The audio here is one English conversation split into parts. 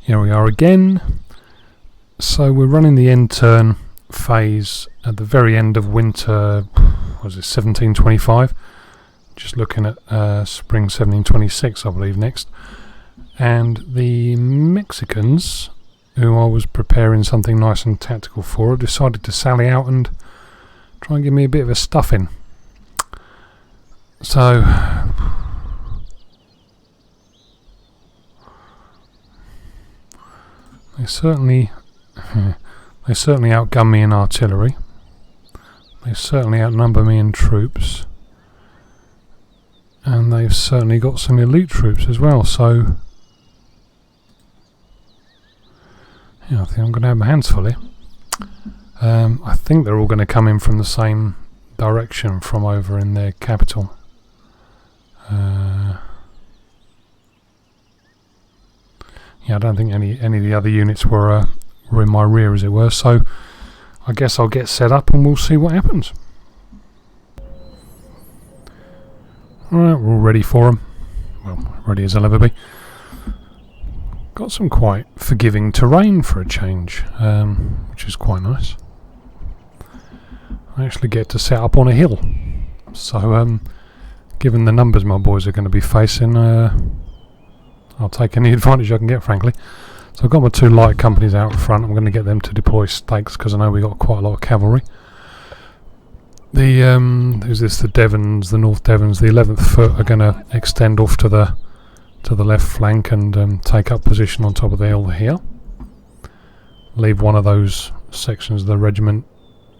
Here we are again. So we're running the end turn phase at the very end of winter, what was it, 1725? Just looking at spring 1726, I believe, next. And the Mexicans, who I was preparing something nice and tactical for, have decided to sally out and try and give me a bit of a stuffing. So they certainly outgun me in artillery. They certainly outnumber me in troops, and they've certainly got some elite troops as well. So yeah, I think I'm going to have my hands full here. I think they're all going to come in from the same direction from over in their capital. Yeah, I don't think any of the other units were in my rear, as it were. So I guess I'll get set up and we'll see what happens. Alright, we're all ready for them. Well, ready as I'll ever be. Got some quite forgiving terrain for a change, which is quite nice. I actually get to set up on a hill. So, given the numbers my boys are going to be facing, I'll take any advantage I can get, frankly. So I've got my two light companies out front. I'm going to get them to deploy stakes because I know we got quite a lot of cavalry. The who's this? The Devons, the North Devons, the 11th Foot are going to extend off to the left flank and take up position on top of the hill here. Leave one of those sections of the regiment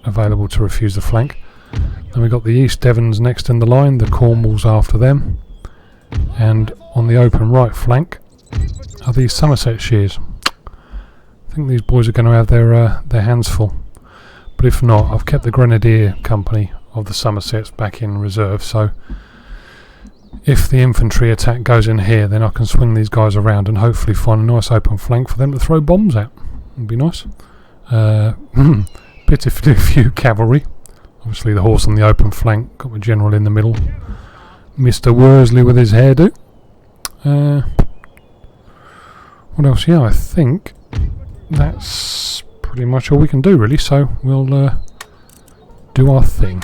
available to refuse the flank. Then we've got the East Devons next in the line, the Cornwalls after them, and on the open right flank are these Somersetshires. I think these boys are going to have their hands full, but if not, I've kept the Grenadier Company of the Somersets back in reserve, so if the infantry attack goes in here, then I can swing these guys around and hopefully find a nice open flank for them to throw bombs at. Would be nice. Bit of a few cavalry. Obviously the horse on the open flank, got my general in the middle. Mr. Worsley with his hairdo. What else? Yeah, I think that's pretty much all we can do, really. So we'll do our thing.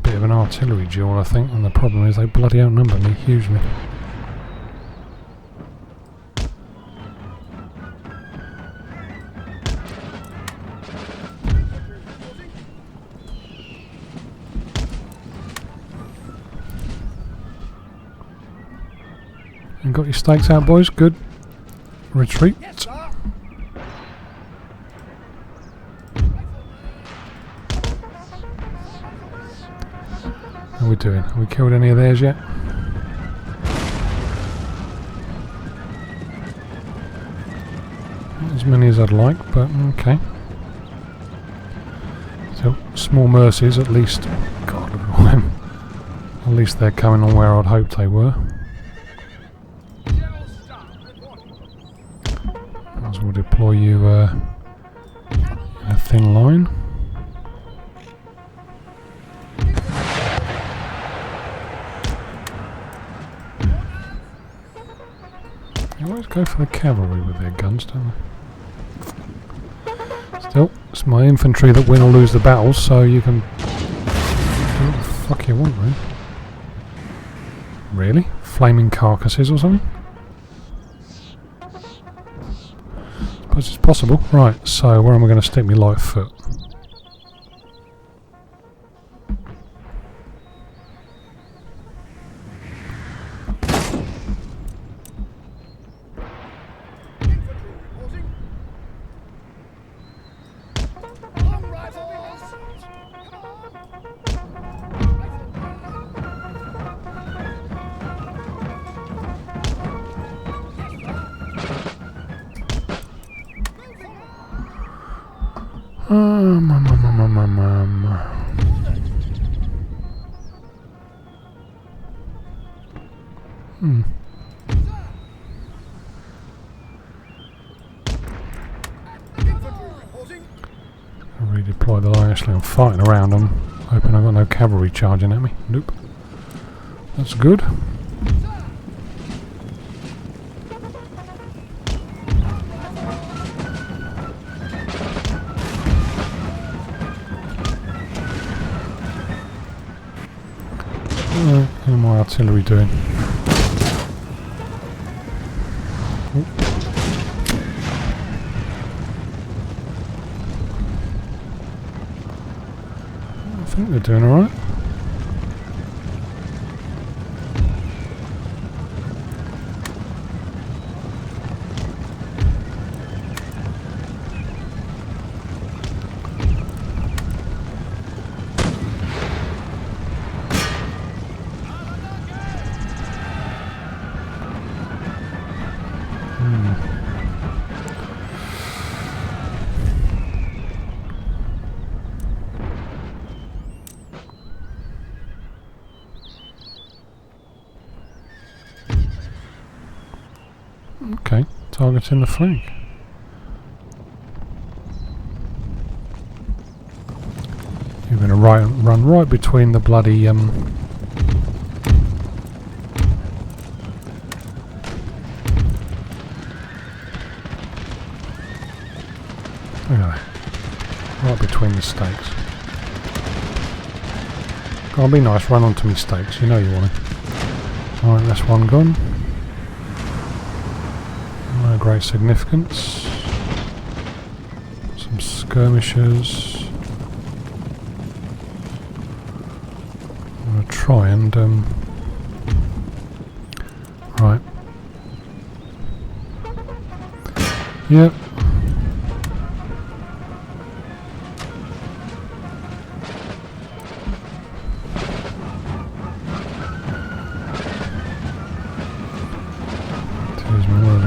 Bit of an artillery duel, I think, and the problem is they bloody outnumber me hugely. And got your stakes out, boys? Good. Retreat. How are we doing? Have we killed any of theirs yet? Not as many as I'd like, but okay. So, small mercies at least. God, look at all them. At least they're coming on where I'd hoped they were. Might as well deploy you in a thin line. They always go for the cavalry with their guns, don't they? Still, it's my infantry that win or lose the battles, so you can do what the fuck you want, really. Really? Flaming carcasses or something? Suppose it's possible. Right, so where am I going to stick my light foot? redeploy the line. Actually, I'm fighting around. I'm hoping I've got no cavalry charging at me. Nope. That's good. How my artillery doing? Oh. I think they're doing alright. Okay, target in the flank. You're going to run right between the bloody okay, right between the stakes. Gotta be nice, run onto me stakes, you know you want to. Alright, that's one gone. No great significance. Some skirmishers. I'm going to try and right. Yep.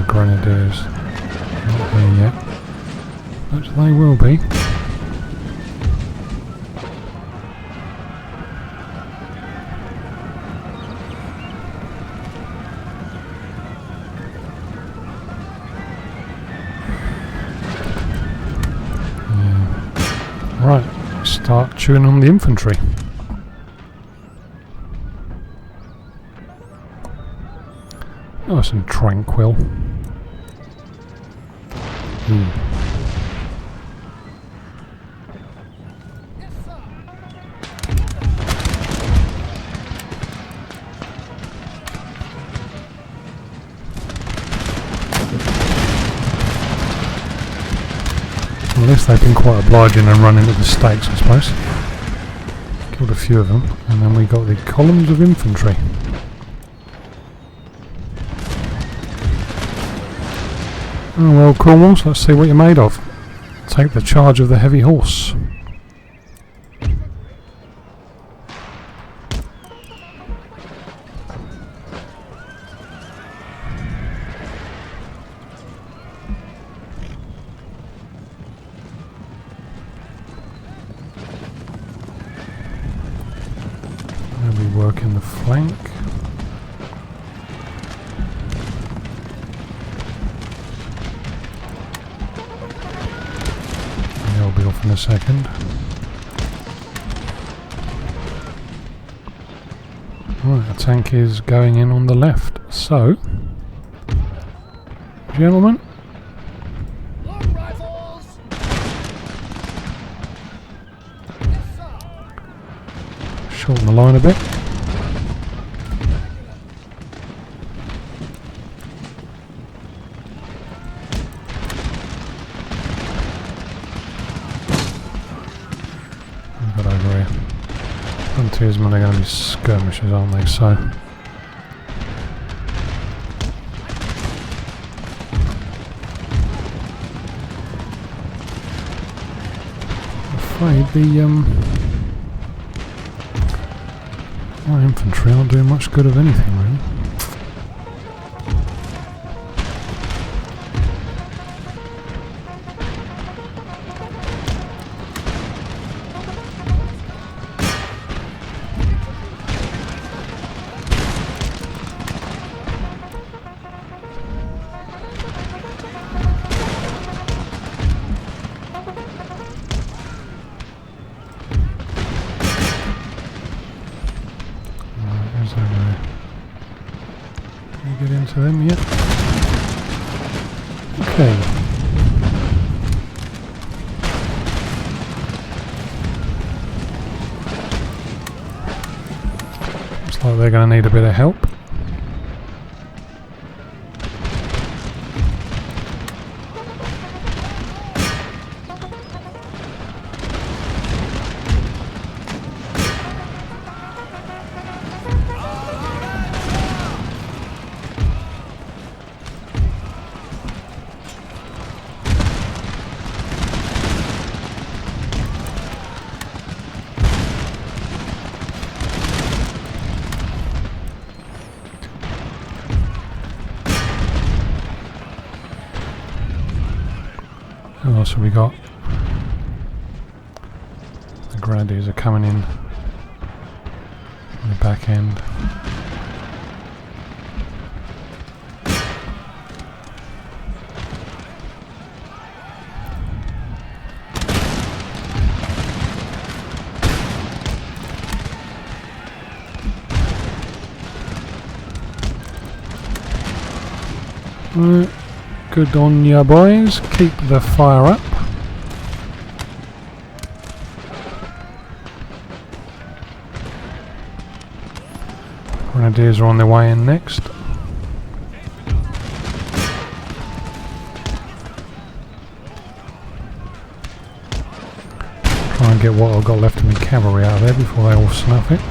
Grenadiers not here yet, but they will be. Yeah. Right, start chewing on the infantry. Nice and tranquil. Unless they've been quite obliging and run into the stakes, I suppose. Killed a few of them, and then we got the columns of infantry. Oh well, Cornwall, so let's see what you're made of. Take the charge of the heavy horse. They'll be working the flank. They'll be off in a second. Right, a tank is going in on the left. So, gentlemen, shorten the line a bit. We've got over here. Frontiersmen are going to be skirmishers, aren't they? So, I'm afraid the my infantry aren't doing much good of anything, really. into them yet. Okay. Looks like they're going to need a bit of help. Who else have we got? The Grenadiers are coming in on the back end. Right. Good on ya, boys. Keep the fire up. Grenadiers are on their way in next. Try and get what I've got left of my cavalry out of there before they all snuff it.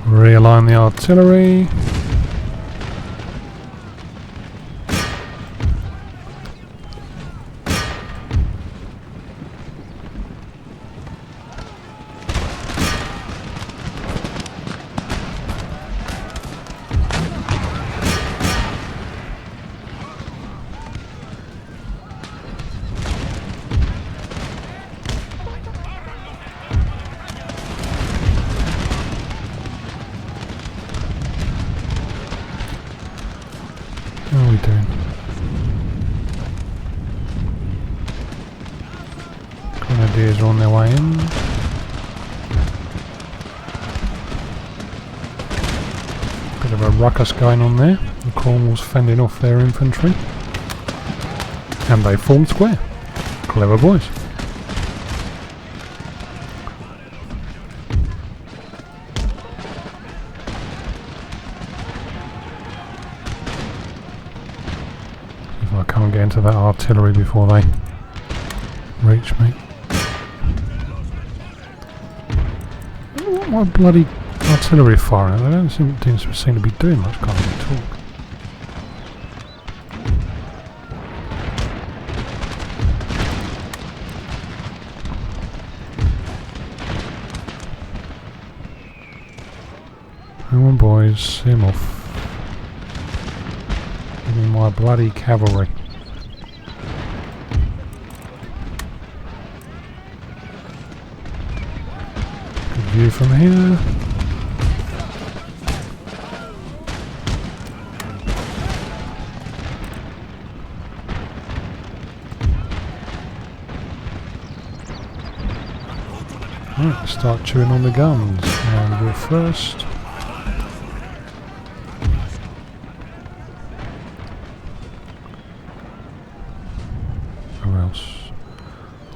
Realign the artillery. How are we doing? Grenadiers are on their way in. Bit of a ruckus going on there. The Cornwall's fending off their infantry. And they formed square. Clever boys. I can't get into that artillery before they reach me. What my bloody artillery firing? They don't seem to be doing much kind of talk. Come on, boys, see him off. Give me my bloody cavalry. Good view from here. Right, start chewing on the guns. And go first.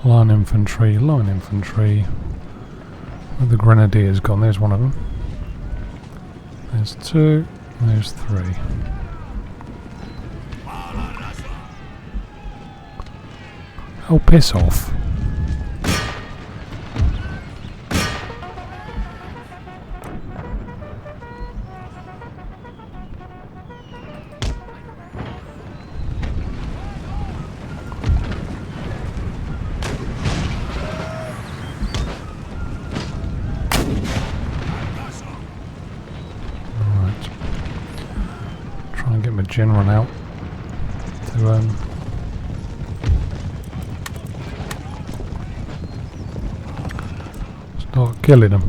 Line infantry, line infantry. Where the Grenadiers gone? There's one of them. There's two, there's three. Oh, piss off. Get my general out to start killing them.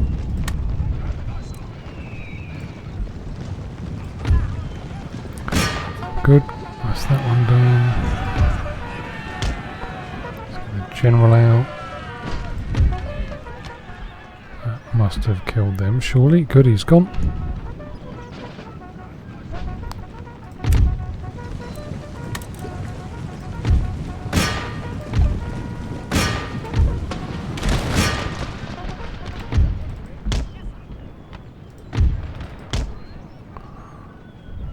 Good, that's that one done. Let's get the general out. must have killed them, surely. Good, he's gone.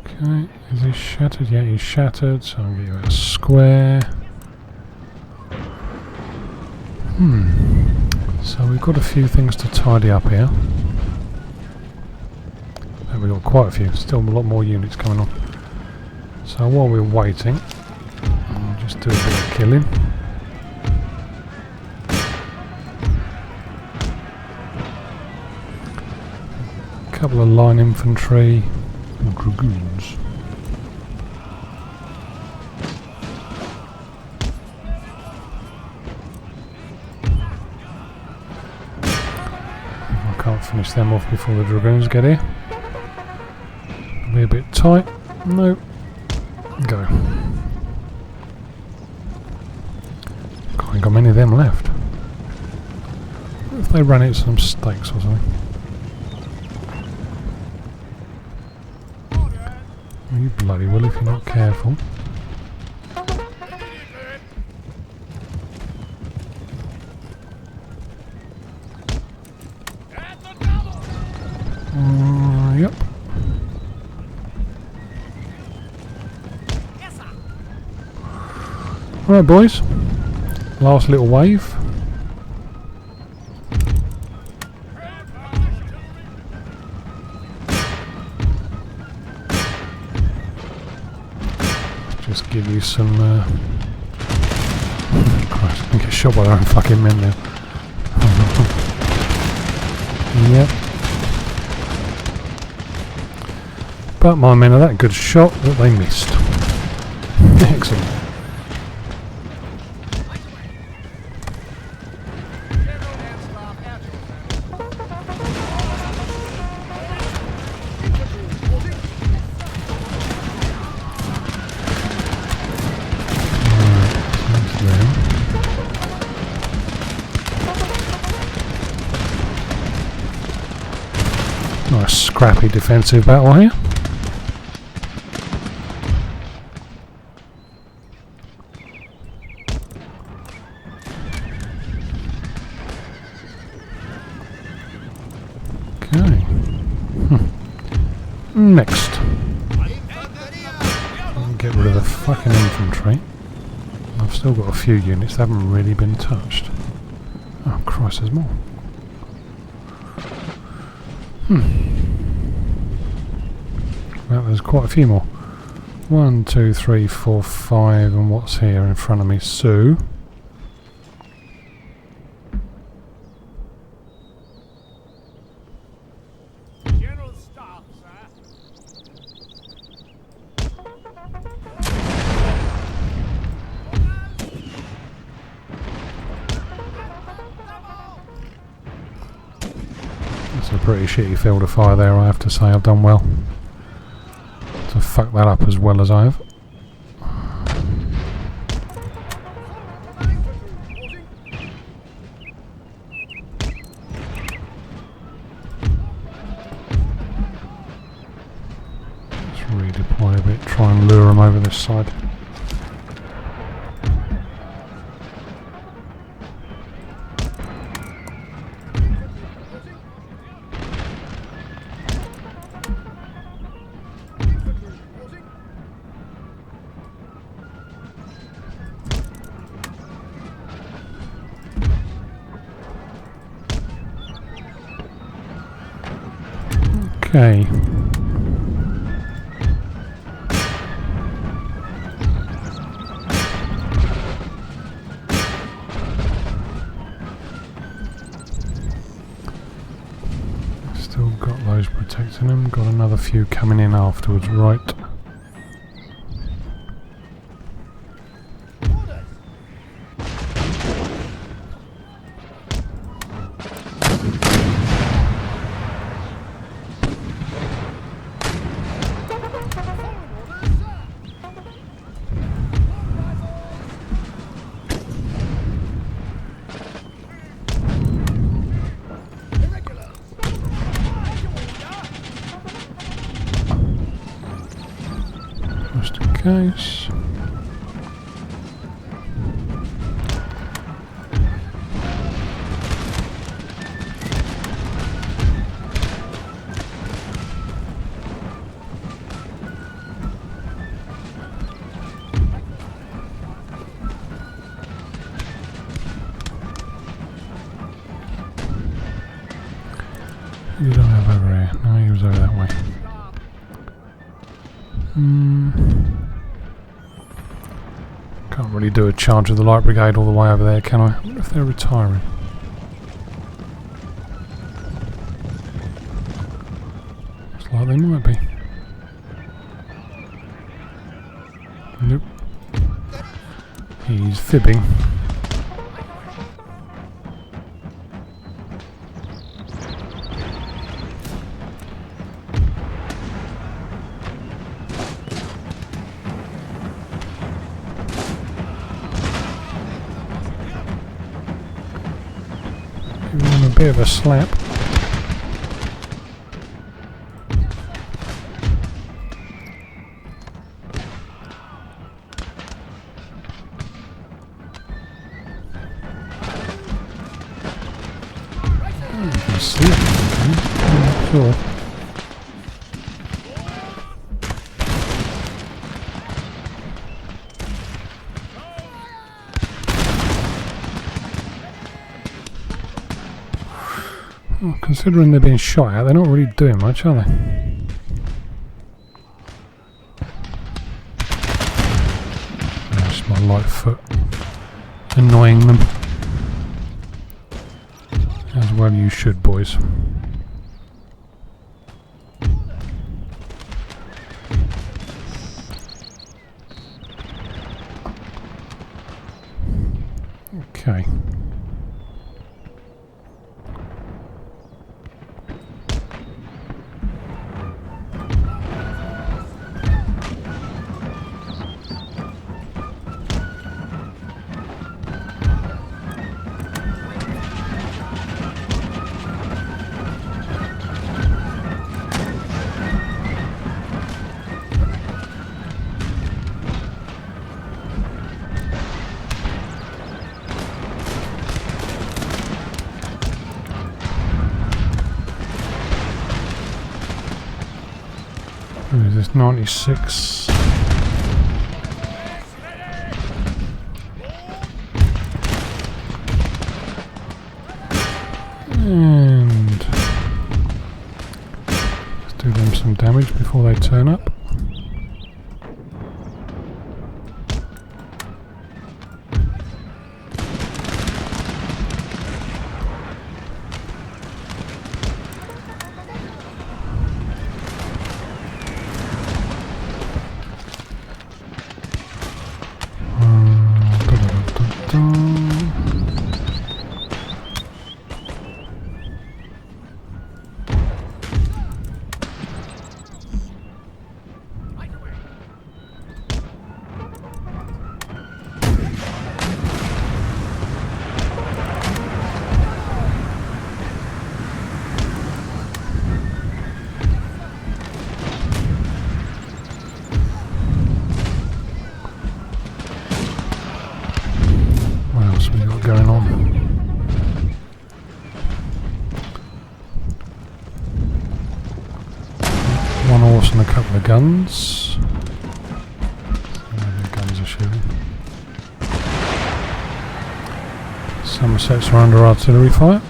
Okay, is he shattered? Yeah, he's shattered, so I'll give you a square. So we've got a few things to tidy up here. And we've got quite a few, still a lot more units coming on. So while we're waiting, I'll just do a bit of killing. A couple of line infantry and dragoons. Can't finish them off before the dragoons get here. It'll be a bit tight. No. Go. God, ain't got many of them left. What if they ran into some stakes or something? Oh, you bloody will if you're not careful. Yep. Right, boys. Last little wave. Just give you some. Christ, I get shot by their own fucking men now. Yep. But my men are that good shot that they missed. Excellent. Nice scrappy defensive battle here. Okay. Next. Get rid of the fucking infantry. I've still got a few units that haven't really been touched. Oh Christ, there's more. Well, there's quite a few more. 1, 2, 3, 4, 5, and what's here in front of me? Sue. General Staff, sir. That's a pretty shitty field of fire there, I have to say. I've done well to fuck that up as well as I have. Let's redeploy a bit, try and lure them over this side. Okay. Still got those protecting them. Got another few coming in afterwards, right? case. You don't have over here. No, he was over that way. Can't really do a charge of the light brigade all the way over there, can I? I wonder if they're retiring. Looks like they might be. Nope. He's fibbing. Giving him a bit of a slap. Oh, you can see it. I'm not sure. Well, considering they're being shot at, they're not really doing much, are they? That's my light foot annoying them. As well you should, boys. Okay. Who is this? 96. And let's do them some damage before they turn up. Going on. One horse and a couple of guns. The guns are shooting. Somersetshire are under artillery fire.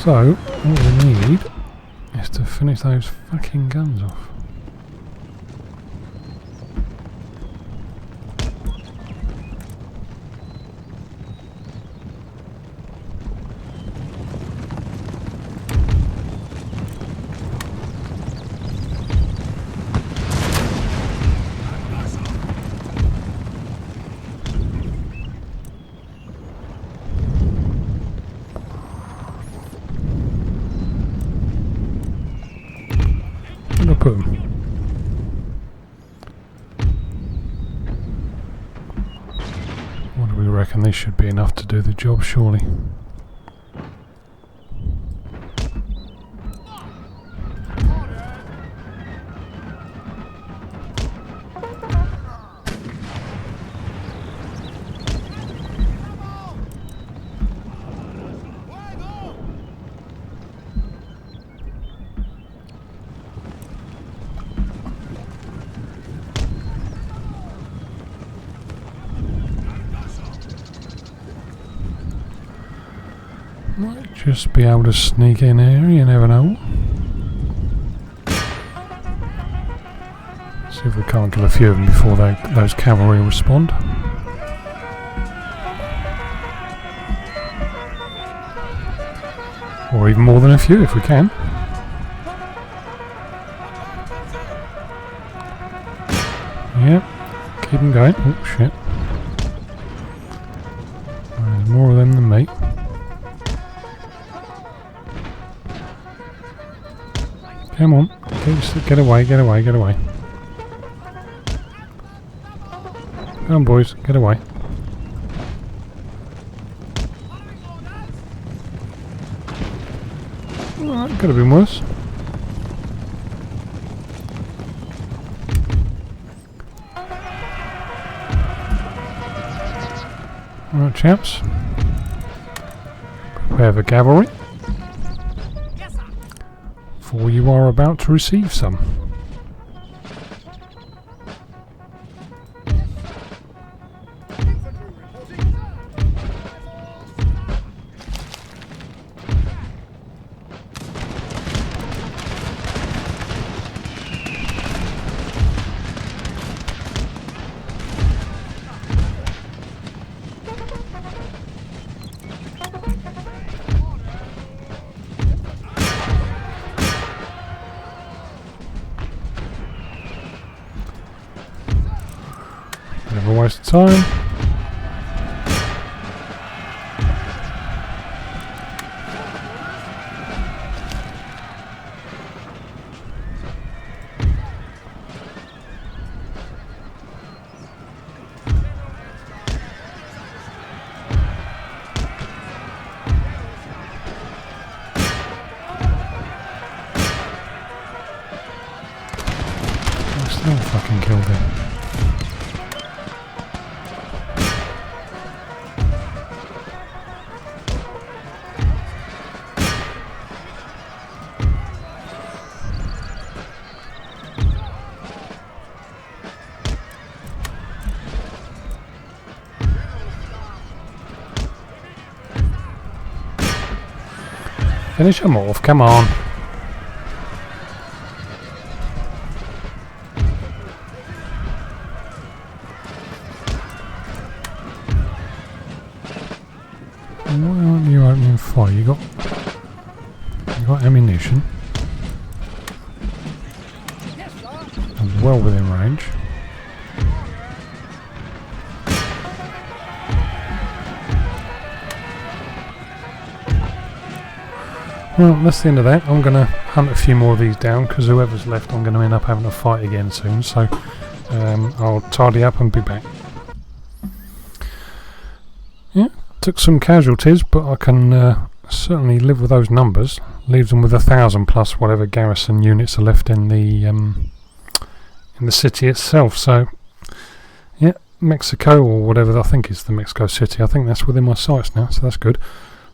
So, what we need is to finish those fucking guns off. What do we reckon? This should be enough to do the job, surely. Might just be able to sneak in here, you never know. See if we can't kill a few of them before those cavalry respond. Or even more than a few if we can. Yep, keep them going. Oh shit. There's more of them than me. Come on, get away, get away, get away. Come on boys, get away. Well, that could have been worse. Alright chaps. Prepare for cavalry. For you are about to receive some. Never waste time. I still fucking killed him. Finish him off, come on. Why aren't you opening fire? You got ammunition. And well within range. Well, that's the end of that. I'm going to hunt a few more of these down because whoever's left I'm going to end up having to fight again soon. So I'll tidy up and be back. Yeah, took some casualties, but I can certainly live with those numbers. Leaves them with 1,000 plus whatever garrison units are left in the city itself. So yeah, Mexico or whatever I think is the Mexico City. I think that's within my sights now, so that's good.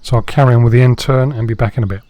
So I'll carry on with the end turn and be back in a bit.